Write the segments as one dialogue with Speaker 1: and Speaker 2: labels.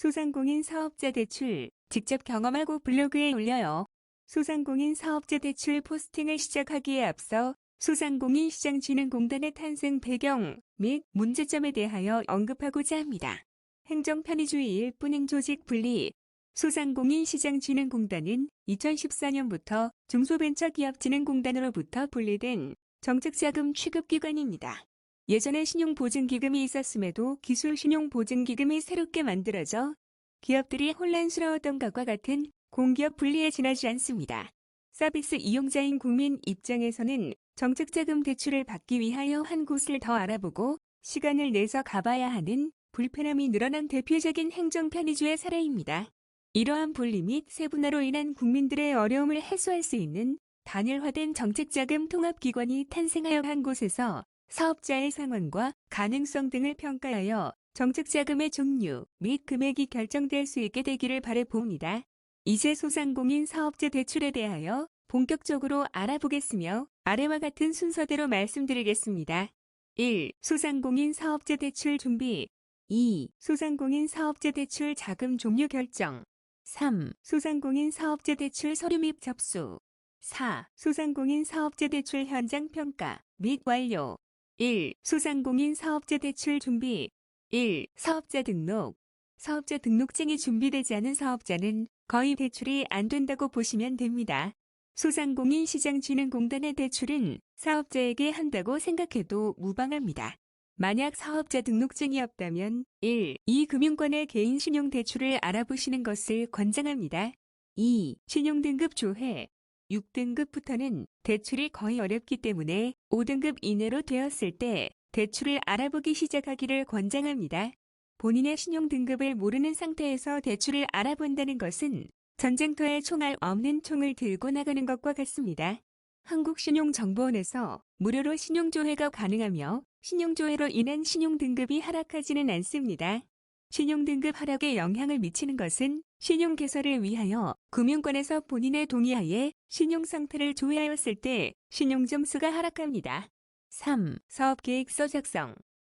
Speaker 1: 소상공인 사업자 대출 직접 경험하고 블로그에 올려요. 소상공인 사업자 대출 포스팅을 시작하기에 앞서 소상공인시장진흥공단의 탄생 배경 및 문제점에 대하여 언급하고자 합니다. 행정편의주의 일뿐인 조직 분리. 소상공인시장진흥공단은 2014년부터 중소벤처기업진흥공단으로부터 분리된 정책자금 취급기관입니다. 예전에 신용보증기금이 있었음에도 기술신용보증기금이 새롭게 만들어져 기업들이 혼란스러웠던 것과 같은 공기업 분리에 지나지 않습니다. 서비스 이용자인 국민 입장에서는 정책자금 대출을 받기 위하여 한 곳을 더 알아보고 시간을 내서 가봐야 하는 불편함이 늘어난 대표적인 행정편의주의 사례입니다. 이러한 분리 및 세분화로 인한 국민들의 어려움을 해소할 수 있는 단일화된 정책자금 통합기관이 탄생하여 한 곳에서 사업자의 상황과 가능성 등을 평가하여 정책자금의 종류 및 금액이 결정될 수 있게 되기를 바라봅니다. 이제 소상공인 사업자 대출에 대하여 본격적으로 알아보겠으며 아래와 같은 순서대로 말씀드리겠습니다. 1. 소상공인 사업자 대출 준비. 2. 소상공인 사업자 대출 자금 종류 결정. 3. 소상공인 사업자 대출 서류 및 접수. 4. 소상공인 사업자 대출 현장 평가 및 완료. 1. 소상공인 사업자 대출 준비. 1. 사업자 등록. 사업자 등록증이 준비되지 않은 사업자는 거의 대출이 안 된다고 보시면 됩니다. 소상공인시장진흥공단의 대출은 사업자에게 한다고 생각해도 무방합니다. 만약 사업자 등록증이 없다면 1. 이 금융권의 개인신용대출을 알아보시는 것을 권장합니다. 2. 신용등급 조회. 6등급부터는 대출이 거의 어렵기 때문에 5등급 이내로 되었을 때 대출을 알아보기 시작하기를 권장합니다. 본인의 신용등급을 모르는 상태에서 대출을 알아본다는 것은 전쟁터에 총알 없는 총을 들고 나가는 것과 같습니다. 한국신용정보원에서 무료로 신용조회가 가능하며 신용조회로 인한 신용등급이 하락하지는 않습니다. 신용등급 하락에 영향을 미치는 것은 신용개설을 위하여 금융권에서 본인의 동의하에 신용상태를 조회하였을 때 신용점수가 하락합니다. 3. 사업계획서 작성.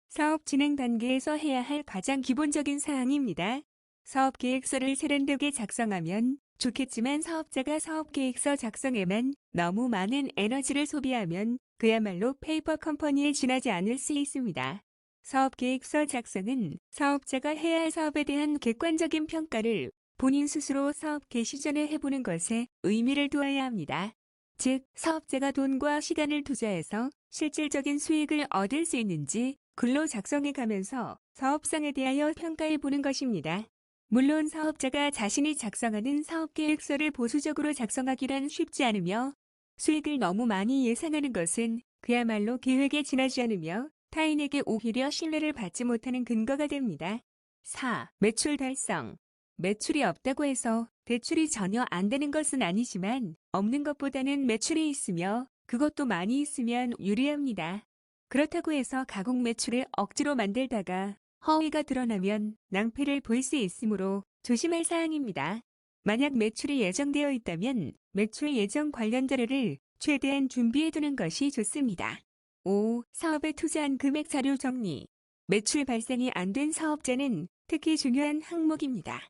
Speaker 1: 사업 진행 단계에서 해야 할 가장 기본적인 사항입니다. 사업계획서를 세련되게 작성하면 좋겠지만 사업자가 사업계획서 작성에만 너무 많은 에너지를 소비하면 그야말로 페이퍼 컴퍼니에 지나지 않을 수 있습니다. 사업계획서 작성은 사업자가 해야 할 사업에 대한 객관적인 평가를 본인 스스로 사업 개시 전에 해보는 것에 의미를 두어야 합니다. 즉, 사업자가 돈과 시간을 투자해서 실질적인 수익을 얻을 수 있는지 글로 작성해 가면서 사업성에 대하여 평가해 보는 것입니다. 물론 사업자가 자신이 작성하는 사업계획서를 보수적으로 작성하기란 쉽지 않으며 수익을 너무 많이 예상하는 것은 그야말로 계획에 지나지 않으며 타인에게 오히려 신뢰를 받지 못하는 근거가 됩니다. 4. 매출 달성. 매출이 없다고 해서 대출이 전혀 안 되는 것은 아니지만 없는 것보다는 매출이 있으며 그것도 많이 있으면 유리합니다. 그렇다고 해서 가공 매출을 억지로 만들다가 허위가 드러나면 낭패를 볼 수 있으므로 조심할 사항입니다. 만약 매출이 예정되어 있다면 매출 예정 관련 자료를 최대한 준비해두는 것이 좋습니다. 5. 사업에 투자한 금액 자료 정리. 매출 발생이 안 된 사업자는 특히 중요한 항목입니다.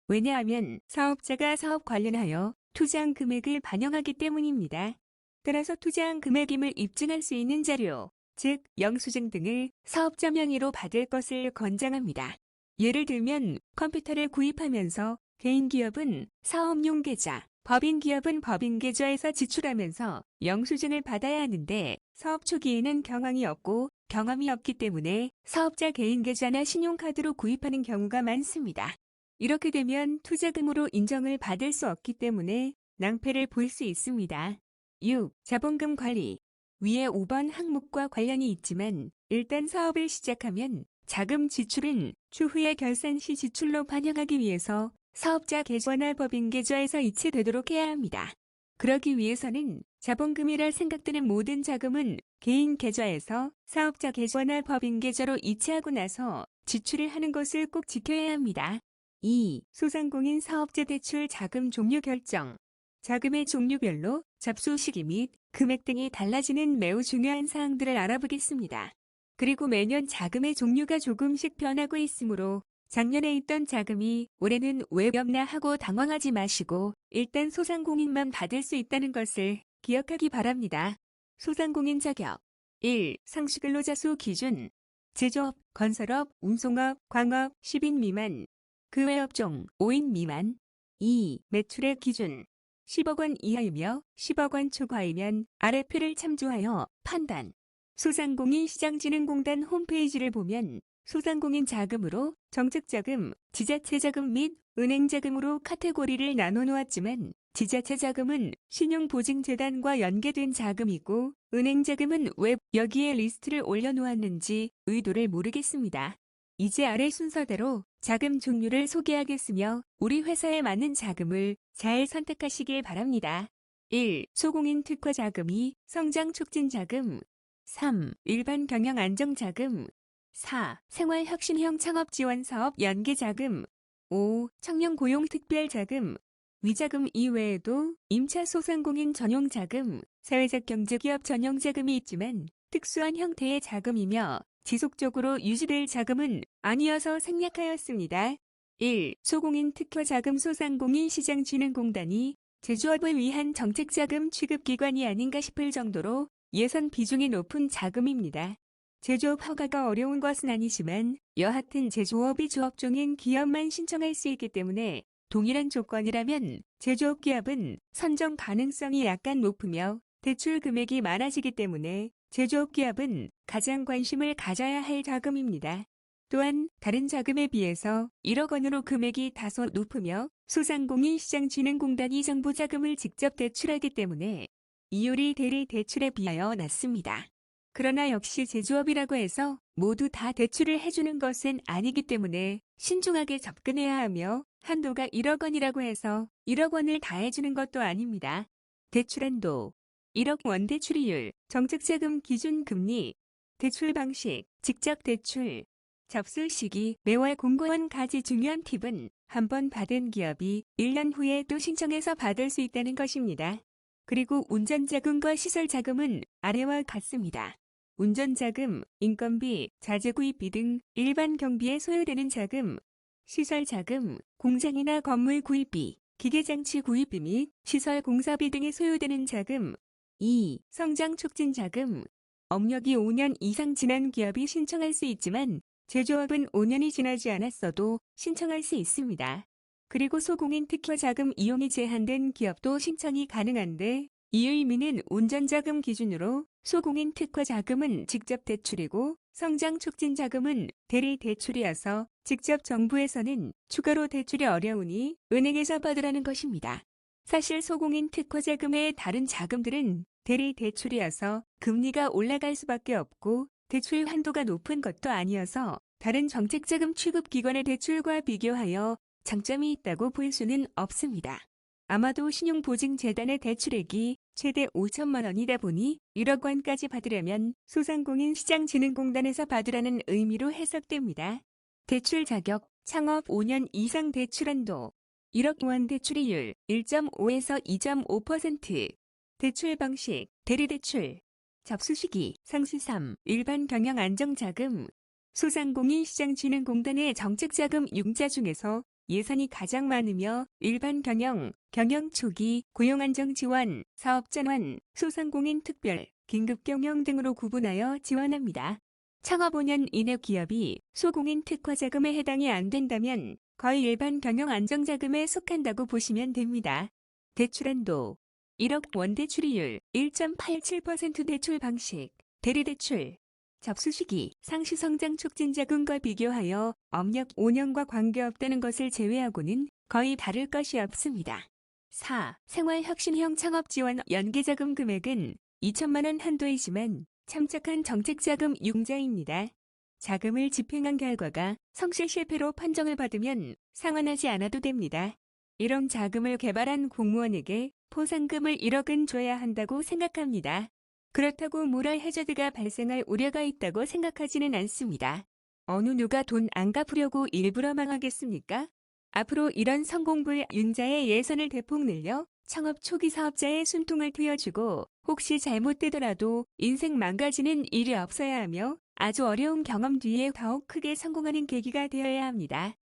Speaker 1: 왜냐하면 사업자가 사업 관련하여 투자한 금액을 반영하기 때문입니다. 따라서 투자한 금액임을 입증할 수 있는 자료, 즉 영수증 등을 사업자 명의로 받을 것을 권장합니다. 예를 들면 컴퓨터를 구입하면서 개인기업은 사업용 계좌, 법인기업은 법인계좌에서 지출하면서 영수증을 받아야 하는데 사업 초기에는 경황이 없고 경험이 없기 때문에 사업자 개인계좌나 신용카드로 구입하는 경우가 많습니다. 이렇게 되면 투자금으로 인정을 받을 수 없기 때문에 낭패를 볼 수 있습니다. 6. 자본금 관리. 위에 5번 항목과 관련이 있지만 일단 사업을 시작하면 자금 지출은 추후에 결산 시 지출로 반영하기 위해서 사업자 계좌나 법인 계좌에서 이체되도록 해야 합니다. 그러기 위해서는 자본금이라 생각되는 모든 자금은 개인 계좌에서 사업자 계좌나 법인 계좌로 이체하고 나서 지출을 하는 것을 꼭 지켜야 합니다. 2. 소상공인 사업자 대출 자금 종류 결정. 자금의 종류별로 접수 시기 및 금액 등이 달라지는 매우 중요한 사항들을 알아보겠습니다. 그리고 매년 자금의 종류가 조금씩 변하고 있으므로 작년에 있던 자금이 올해는 왜 없나 하고 당황하지 마시고 일단 소상공인만 받을 수 있다는 것을 기억하기 바랍니다. 소상공인 자격 1. 상시근로자 수 기준 제조업, 건설업, 운송업, 광업 10인 미만 그 외 업종 5인 미만 2. 매출액 기준 10억 원 이하이며 10억 원 초과이면 아래 표를 참조하여 판단. 소상공인 시장진흥공단 홈페이지를 보면 소상공인 자금으로 정책자금, 지자체자금 및 은행자금으로 카테고리를 나눠 놓았지만 지자체자금은 신용보증재단과 연계된 자금이고 은행자금은 왜 여기에 리스트를 올려놓았는지 의도를 모르겠습니다. 이제 아래 순서대로 자금 종류를 소개하겠으며 우리 회사에 맞는 자금을 잘 선택하시길 바랍니다. 1. 소공인 특화 자금 2. 성장 촉진 자금 3. 일반 경영 안정 자금 4. 생활혁신형 창업 지원 사업 연계 자금 5. 청년 고용 특별 자금 위자금 이외에도 임차 소상공인 전용 자금, 사회적 경제기업 전용 자금이 있지만 특수한 형태의 자금이며 지속적으로 유지될 자금은 아니어서 생략하였습니다. 1. 소공인 특화 자금 소상공인 시장진흥공단이 제조업을 위한 정책자금 취급기관이 아닌가 싶을 정도로 예산 비중이 높은 자금입니다. 제조업 허가가 어려운 것은 아니지만 여하튼 제조업이 조업종인 기업만 신청할 수 있기 때문에 동일한 조건이라면 제조업 기업은 선정 가능성이 약간 높으며 대출 금액이 많아지기 때문에 제조업 기업은 가장 관심을 가져야 할 자금입니다. 또한 다른 자금에 비해서 1억 원으로 금액이 다소 높으며 소상공인 시장진흥공단이 정부 자금을 직접 대출하기 때문에 이율이 대리 대출에 비하여 낮습니다. 그러나 역시 제조업이라고 해서 모두 다 대출을 해주는 것은 아니기 때문에 신중하게 접근해야 하며 한도가 1억 원이라고 해서 1억 원을 다 해주는 것도 아닙니다. 대출 한도 1억 원 대출이율, 정책자금 기준 금리, 대출 방식, 직접 대출, 접수 시기, 매월 공고한 가지 중요한 팁은 한번 받은 기업이 1년 후에 또 신청해서 받을 수 있다는 것입니다. 그리고 운전자금과 시설자금은 아래와 같습니다. 운전자금, 인건비, 자재구입비 등 일반 경비에 소요되는 자금, 시설자금, 공장이나 건물 구입비, 기계장치 구입비 및 시설 공사비 등에 소요되는 자금. 2. 성장 촉진 자금. 업력이 5년 이상 지난 기업이 신청할 수 있지만 제조업은 5년이 지나지 않았어도 신청할 수 있습니다. 그리고 소공인 특화 자금 이용이 제한된 기업도 신청이 가능한데 이 의미는 운전자금 기준으로 소공인 특화 자금은 직접 대출이고 성장 촉진 자금은 대리 대출이어서 직접 정부에서는 추가로 대출이 어려우니 은행에서 받으라는 것입니다. 사실 소공인 특화 자금의 다른 자금들은 대리 대출이어서 금리가 올라갈 수밖에 없고 대출 한도가 높은 것도 아니어서 다른 정책자금 취급기관의 대출과 비교하여 장점이 있다고 볼 수는 없습니다. 아마도 신용보증재단의 대출액이 최대 5천만 원이다 보니 1억 원까지 받으려면 소상공인 시장진흥공단에서 받으라는 의미로 해석됩니다. 대출 자격, 창업 5년 이상 대출 한도, 1억 원 대출이율 1.5에서 2.5%, 대출 방식, 대리대출, 접수 시기, 상시 3, 일반 경영 안정자금, 소상공인 시장진흥공단의 정책자금 6자 중에서 예산이 가장 많으며 일반 경영, 경영 초기, 고용안정 지원, 사업전환, 소상공인 특별, 긴급경영 등으로 구분하여 지원합니다. 창업 5년 이내 기업이 소공인 특화 자금에 해당이 안 된다면 거의 일반 경영 안정자금에 속한다고 보시면 됩니다. 대출 한도 1억 원 대출이율 1.87% 대출 방식, 대리대출, 접수 시기, 상시 성장 촉진 자금과 비교하여 업력 5년과 관계없다는 것을 제외하고는 거의 다를 것이 없습니다. 4. 생활혁신형 창업 지원 연계자금 금액은 2천만 원 한도이지만 참작한 정책자금 융자입니다. 자금을 집행한 결과가 성실 실패로 판정을 받으면 상환하지 않아도 됩니다. 이런 자금을 개발한 공무원에게 포상금을 1억은 줘야 한다고 생각합니다. 그렇다고 모럴 해저드가 발생할 우려가 있다고 생각하지는 않습니다. 어느 누가 돈 안 갚으려고 일부러 망하겠습니까? 앞으로 이런 성공불 융자의 예산을 대폭 늘려 창업 초기 사업자의 숨통을 트여주고 혹시 잘못되더라도 인생 망가지는 일이 없어야 하며 아주 어려운 경험 뒤에 더욱 크게 성공하는 계기가 되어야 합니다.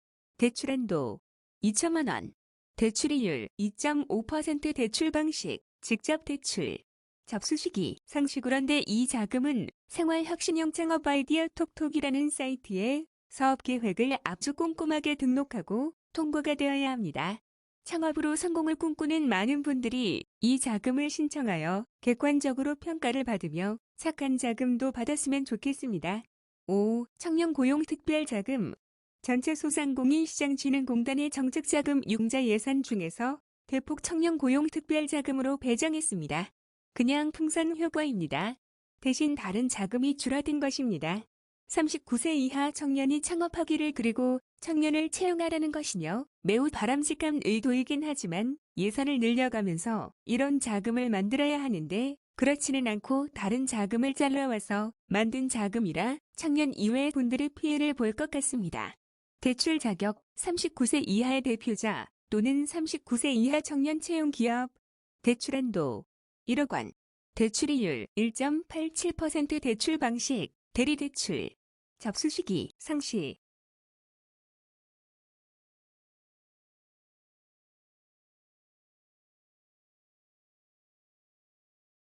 Speaker 1: 대출한도 2천만 원. 대출이율 2.5% 대출 방식, 직접 대출. 접수 시기, 상시. 그런데 이 자금은 생활혁신형 창업 아이디어 톡톡이라는 사이트에 사업 계획을 아주 꼼꼼하게 등록하고 통보가 되어야 합니다. 창업으로 성공을 꿈꾸는 많은 분들이 이 자금을 신청하여 객관적으로 평가를 받으며 착한 자금도 받았으면 좋겠습니다. 5. 청년고용특별자금. 전체 소상공인시장진흥공단의 정책자금 융자 예산 중에서 대폭 청년고용특별자금으로 배정했습니다. 그냥 풍선 효과입니다. 대신 다른 자금이 줄어든 것입니다. 39세 이하 청년이 창업하기를 그리고 청년을 채용하라는 것이며 매우 바람직한 의도이긴 하지만 예산을 늘려가면서 이런 자금을 만들어야 하는데 그렇지는 않고 다른 자금을 잘라와서 만든 자금이라 청년 이외의 분들의 피해를 볼 것 같습니다. 대출 자격 39세 이하의 대표자 또는 39세 이하 청년 채용 기업. 대출한도 1억 원. 대출이율 1.87% 대출 방식, 대리대출. 접수 시기, 상시.